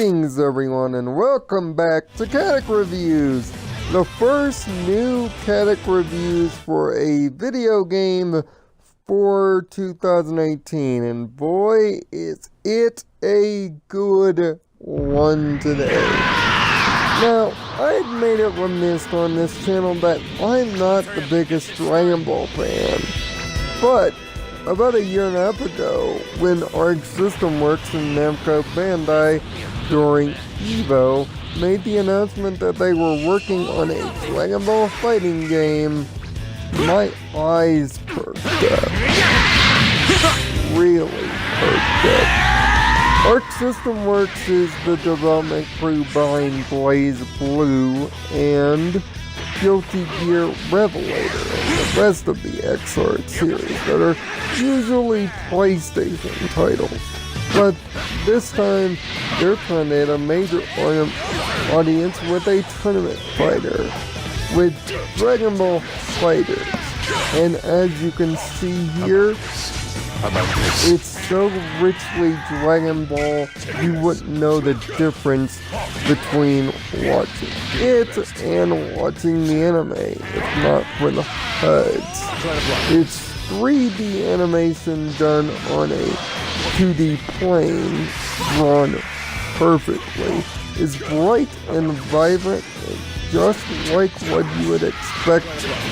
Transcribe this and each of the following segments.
Greetings everyone and welcome back to Kadic Reviews, the first new Kadic Reviews for a video game for 2018, and boy is it a good one today. Now, I've made it remiss on this channel that I'm not the biggest Dragon Ball fan, but about a year and a half ago, when Arc System Works and Namco Bandai during EVO made the announcement that they were working on a Dragon Ball fighting game, my eyes perked up. Really perked up. Arc System Works is the development crew behind Blaze Blue and Guilty Gear Revelator and the rest of the XR series that are usually PlayStation titles. But this time, they're trying to hit a major audience with a tournament fighter, with Dragon Ball Fighterz. And as you can see here, it's so richly Dragon Ball, you wouldn't know the difference between watching it and watching the anime, if not for the HUDs. It's 3D animation done on a 2D plane, drawn perfectly. It's bright and vibrant, just like what you would expect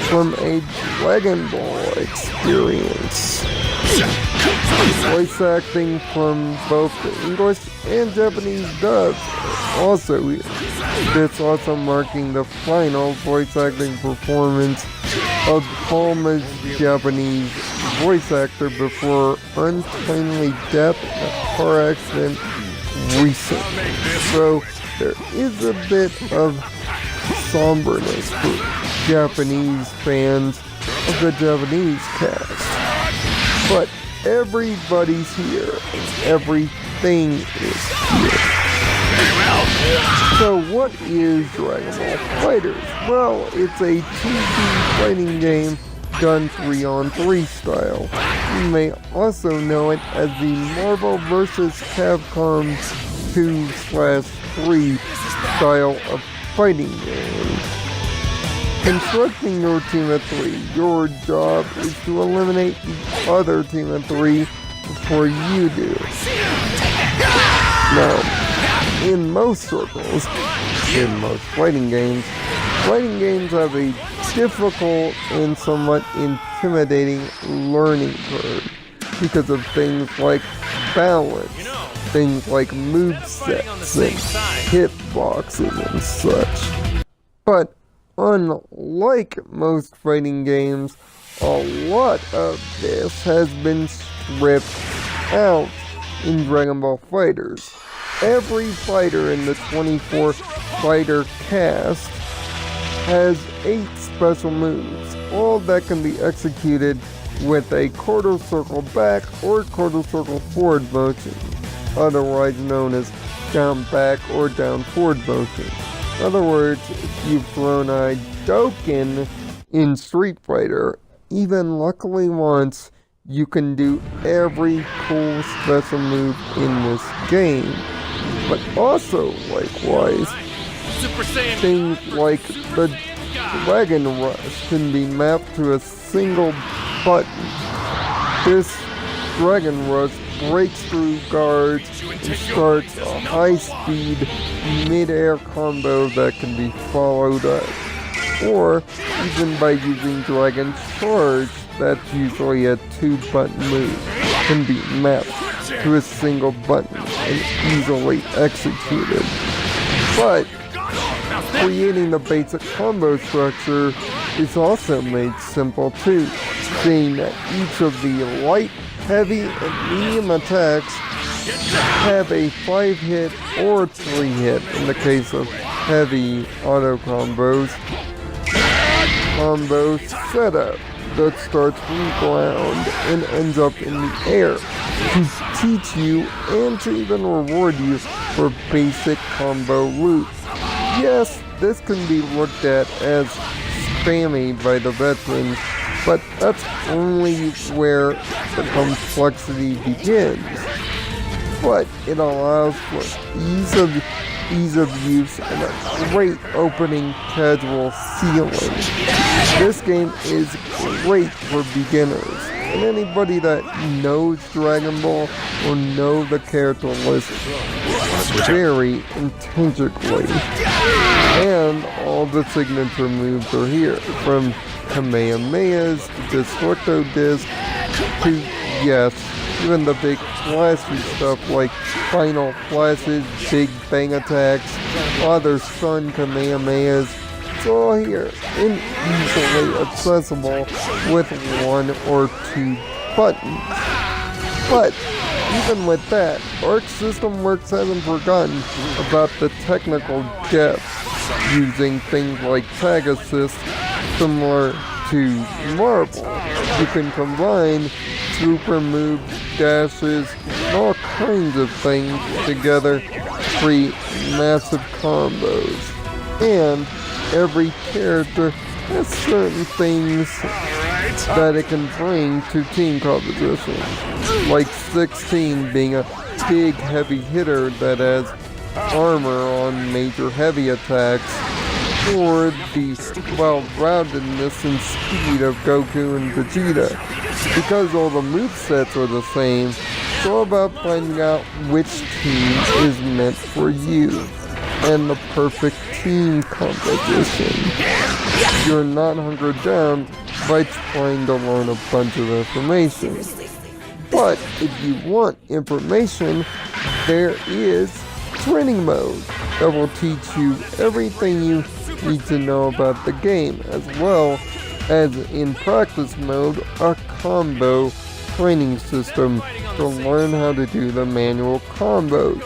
from a Dragon Ball experience. Voice acting from both the English and Japanese dubs also here. This also marking the final voice acting performance of Palma's Japanese voice actor before untimely death in a car accident recently. So there is a bit of somberness for Japanese fans of the Japanese cast. But everybody's here, and everything is here. So what is Dragon Ball Fighterz? Well, it's a 2D fighting game done 3-on-3 style. You may also know it as the Marvel vs. Capcom 2/3 style of fighting game. Constructing your team of 3, your job is to eliminate the other team of 3 before you do. Now, in most circles, in most fighting games have a difficult and somewhat intimidating learning curve because of things like balance, things like movesets and hitboxes and such. But unlike most fighting games, a lot of this has been stripped out in Dragon Ball Fighterz. Every fighter in the 24 fighter cast has 8 special moves, all that can be executed with a quarter circle back or quarter circle forward motion, otherwise known as down back or down forward motion. In other words, if you've thrown a Hadouken in Street Fighter, even luckily once, you can do every cool special move in this game. But also, likewise, things like the Dragon Rush can be mapped to a single button. This Dragon Rush breaks through guards and starts a high-speed mid-air combo that can be followed up. Or even by using Dragon Charge, that's usually a 2-button move, can be mapped to a single button and easily executed. But creating the basic combo structure is also made simple too, seeing that each of the light, heavy, and medium attacks have a 5-hit or 3-hit in the case of heavy auto combos. Combo setup that starts from the ground and ends up in the air to teach you and to even reward you for basic combo loops. Yes, this can be looked at as spammy by the veterans, but that's only where the complexity begins. but it allows for ease of use and a great opening casual ceiling. This game is great for beginners, and anybody that knows Dragon Ball will know the character list very intrinsically. And all the signature moves are here, from Kamehamehas to Destructo Disc to, yes, even the big flashy stuff like Final Flashes, Big Bang Attacks, Father Son Kamehamehas. It's all here and easily accessible with 1 or 2 buttons. But even with that, Arc System Works hasn't forgotten about the technical depth, using things like tag assist similar to Marvel. You can combine super moves, dashes, and all kinds of things together to create massive combos. And every character has certain things that it can bring to team composition, like 16 being a big heavy hitter that has armor on major heavy attacks, or the well-roundedness and speed of Goku and Vegeta. Because all the movesets are the same, it's all about finding out which team is meant for you, and the perfect team composition. You're not hunkered down by trying to learn a bunch of information. But if you want information, there is training mode that will teach you everything you need to know about the game, as well as in practice mode, a combo training system to learn how to do the manual combos,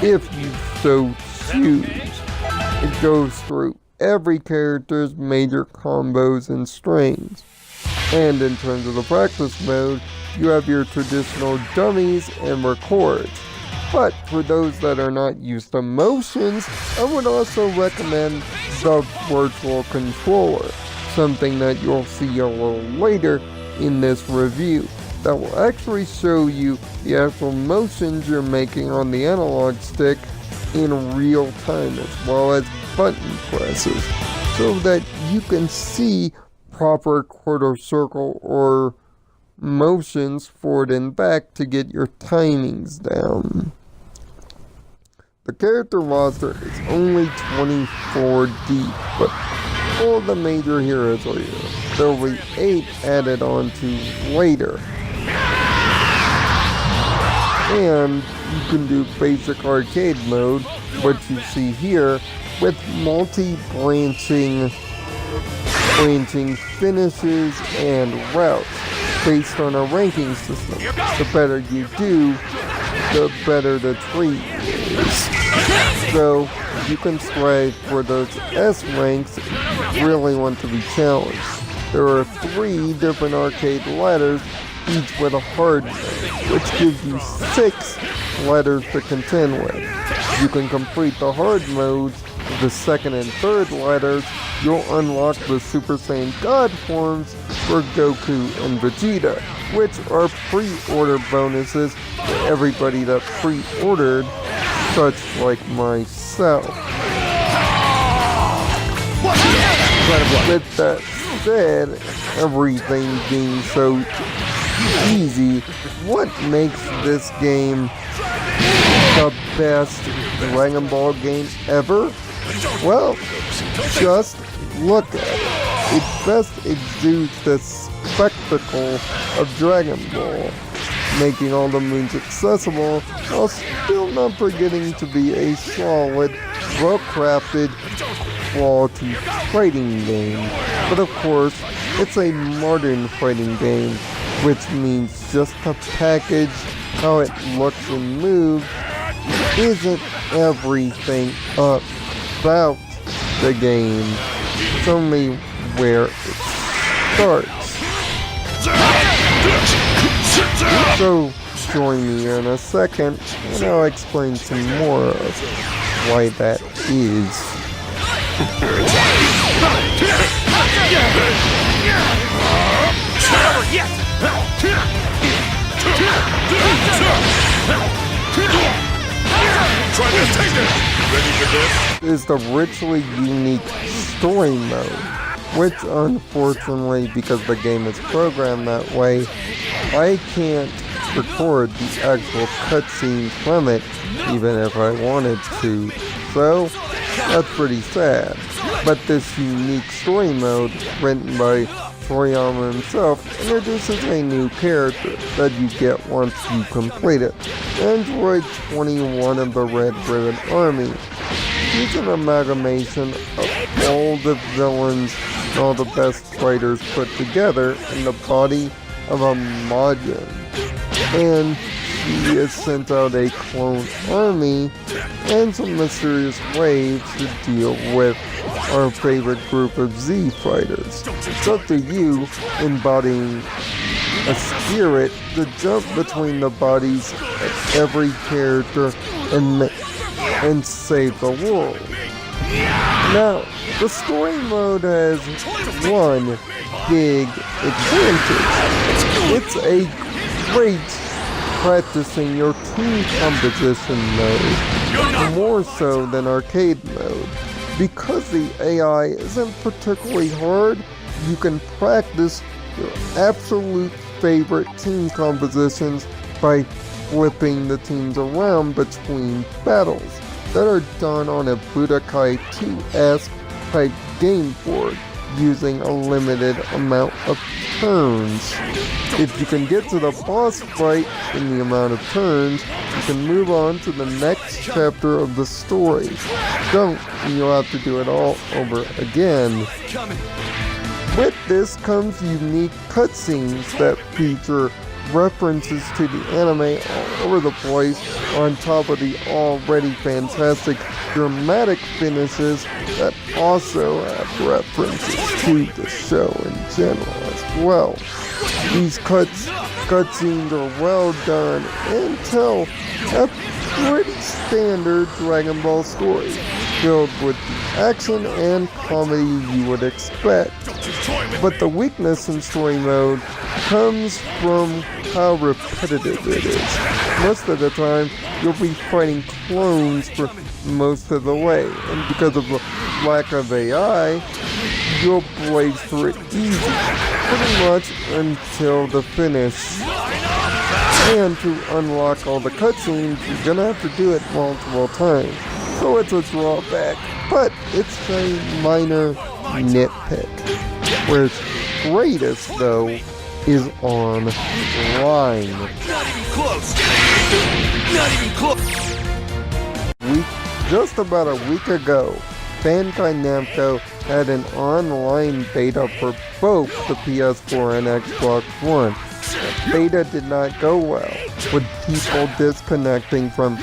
if you so choose. It goes through every character's major combos and strings. And in terms of the practice mode, you have your traditional dummies and records. But for those that are not used to motions, I would also recommend the virtual controller, something that you'll see a little later in this review, that will actually show you the actual motions you're making on the analog stick in real time, as well as button presses, so that you can see proper quarter circle or motions forward and back to get your timings down. The character roster is only 24 deep, but all the major heroes are here. There will be 8 added on to later. And you can do basic arcade mode, what you see here, with multi-branching finishes and routes based on a ranking system. The better you do, the better the treat is. So you can strive for those S ranks if you really want to be challenged. There are 3 different arcade ladders, each with a hard mode, which gives you 6 letters to contend with. You can complete the hard modes with the 2nd and 3rd letters. You'll unlock the Super Saiyan God forms for Goku and Vegeta, which are pre-order bonuses for everybody that pre-ordered, such like myself. With that said, everything being so easy, what makes this game the best Dragon Ball game ever? Well, just look at it. It best exudes the spectacle of Dragon Ball, making all the moves accessible while still not forgetting to be a solid, well-crafted, quality fighting game. But of course, it's a modern fighting game, which means just to package how it looks and moves isn't everything about the game. It's only where it starts. So join me in a second and I'll explain some more of why that is. is the richly unique story mode, which unfortunately, because the game is programmed that way, I can't record the actual cutscenes from it, even if I wanted to. So, that's pretty sad. But this unique story mode, written by Toriyama himself, introduces a new character that you get once you complete it. Android 21 of the Red Ribbon Army. He's an amalgamation of all the villains and all the best fighters put together in the body of a Majin. And he has sent out a clone army and some mysterious waves to deal with our favorite group of Z fighters. It's up to you, embodying a spirit, to jump between the bodies of every character and save the world. Now, the story mode has one big advantage. It's a great practicing your team composition mode, more so than arcade mode. Because the AI isn't particularly hard, you can practice your absolute favorite team compositions by flipping the teams around between battles that are done on a Budokai 2-esque type game board using a limited amount of turns. If you can get to the boss fight in the amount of turns, you can move on to the next chapter of the story. Don't, and you'll have to do it all over again. With this comes unique cutscenes that feature references to the anime all over the place, on top of the already fantastic dramatic finishes that also have references to the show in general as well. These cutscenes are well done and tell a pretty standard Dragon Ball story, filled with the action and comedy you would expect. But the weakness in story mode comes from how repetitive it is. Most of the time, you'll be fighting clones for most of the way, and because of the lack of AI, you'll blaze through it easy, pretty much until the finish. And to unlock all the cutscenes, you're gonna have to do it multiple times. So it's a drawback, but it's a minor nitpick. Where it's greatest, though, is online. Not even close! Not even close! Just about a week ago, Bandai Namco had an online beta for both the PS4 and Xbox One. The beta did not go well, with people disconnecting from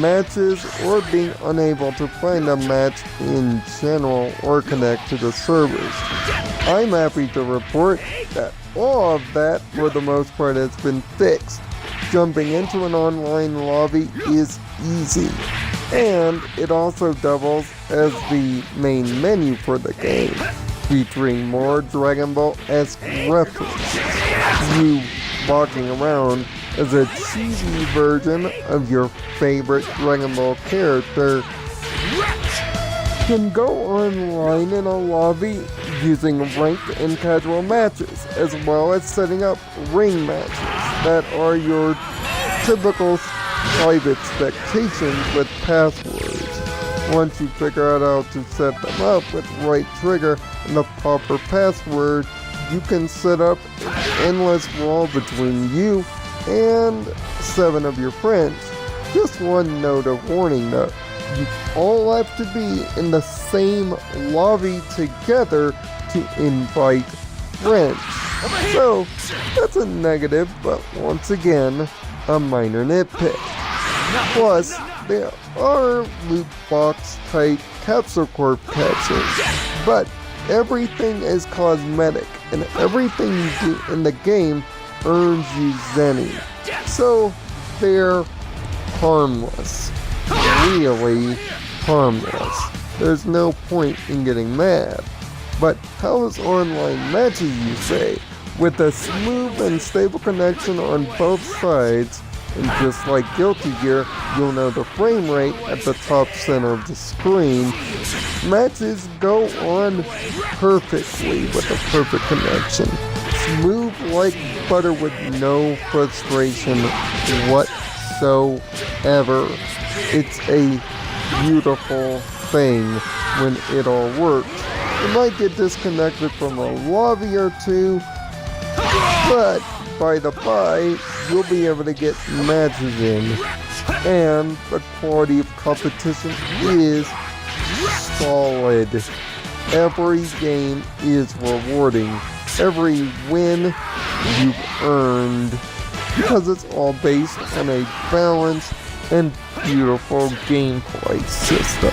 matches or being unable to find a match in general or connect to the servers. I'm happy to report that all of that, for the most part, has been fixed. Jumping into an online lobby is easy, and it also doubles as the main menu for the game, featuring more Dragon Ball-esque references. You walking around as a cheesy version of your favorite Dragon Ball character can go online in a lobby using ranked and casual matches, as well as setting up ring matches that are your typical live expectations with passwords. Once you figure out how to set them up with the right trigger and the proper password, you can set up an endless wall between you and 7 of your friends. Just one note of warning though, you all have to be in the same lobby together to invite friends. So, that's a negative, but once again, a minor nitpick. Plus, there are loot box type capsule corp capsules, but everything is cosmetic, and everything you do in the game earns you zenny. So, they're harmless. Really harmless. There's no point in getting mad. But how is online matches, you say? With a smooth and stable connection on both sides, And just like Guilty Gear, you'll know the frame rate at the top center of the screen. Matches go on perfectly with a perfect connection. Smooth like butter with no frustration whatsoever. It's a beautiful thing when it all works. You might get disconnected from a lobby or two, but by the by, you'll be able to get matches in, and the quality of competition is solid. Every game is rewarding. Every win you've earned, because it's all based on a balanced and beautiful gameplay system.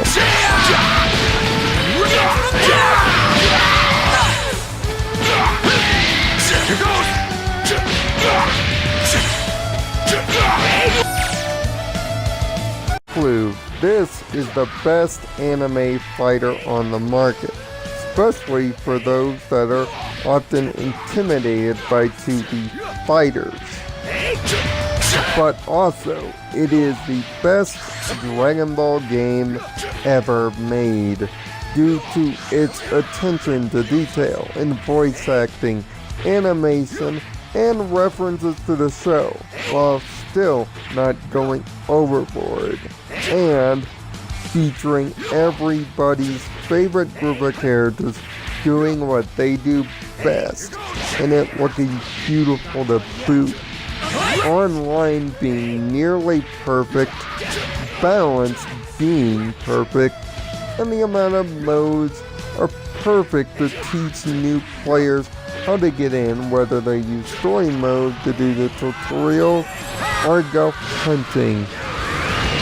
Blue, this is the best anime fighter on the market, especially for those that are often intimidated by 2D fighters. But also, it is the best Dragon Ball game ever made due to its attention to detail in voice acting, animation, and references to the show, while still not going overboard, and featuring everybody's favorite group of characters doing what they do best, and it looking beautiful to boot. Online being nearly perfect, balance being perfect, and the amount of modes are perfect to teach new players how to get in, whether they use story mode to do the tutorial or go hunting.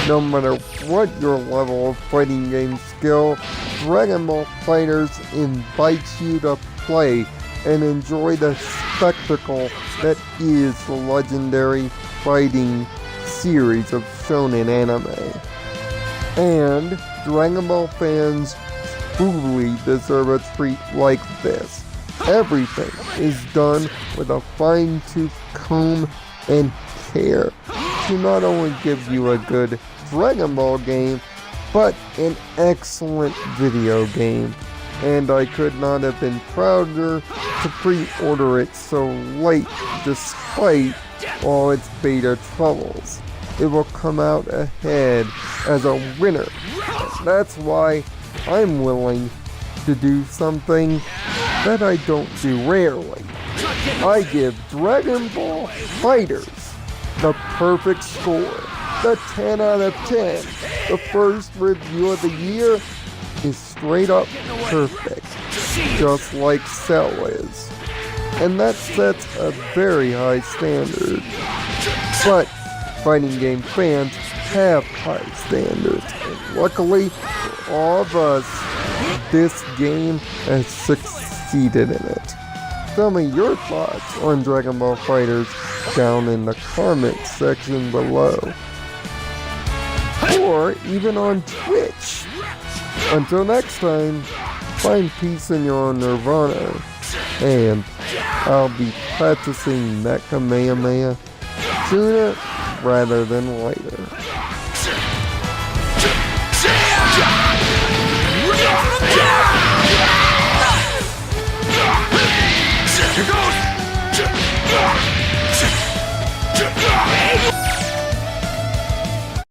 No matter what your level of fighting game skill, Dragonball Fighterz invites you to play and enjoy the spectacle that is the legendary fighting series of shonen anime. And Dragon Ball fans truly deserve a treat like this. Everything is done with a fine-tooth comb and care to not only give you a good Dragon Ball game, but an excellent video game. And I could not have been prouder to pre-order it so late despite all its beta troubles. It will come out ahead as a winner. That's why I'm willing to do something that I don't do rarely. I give Dragon Ball Fighterz the perfect score, the 10 out of 10. The first review of the year is straight up perfect, just like Cell is. And that sets a very high standard. But fighting game fans have high standards, and luckily for all of us, this game has succeeded in it. Tell me your thoughts on Dragon Ball Fighterz down in the comments section below, or even on Twitch. Until next time, find peace in your own nirvana, and I'll be practicing that Kamehameha sooner rather than later. Here goes!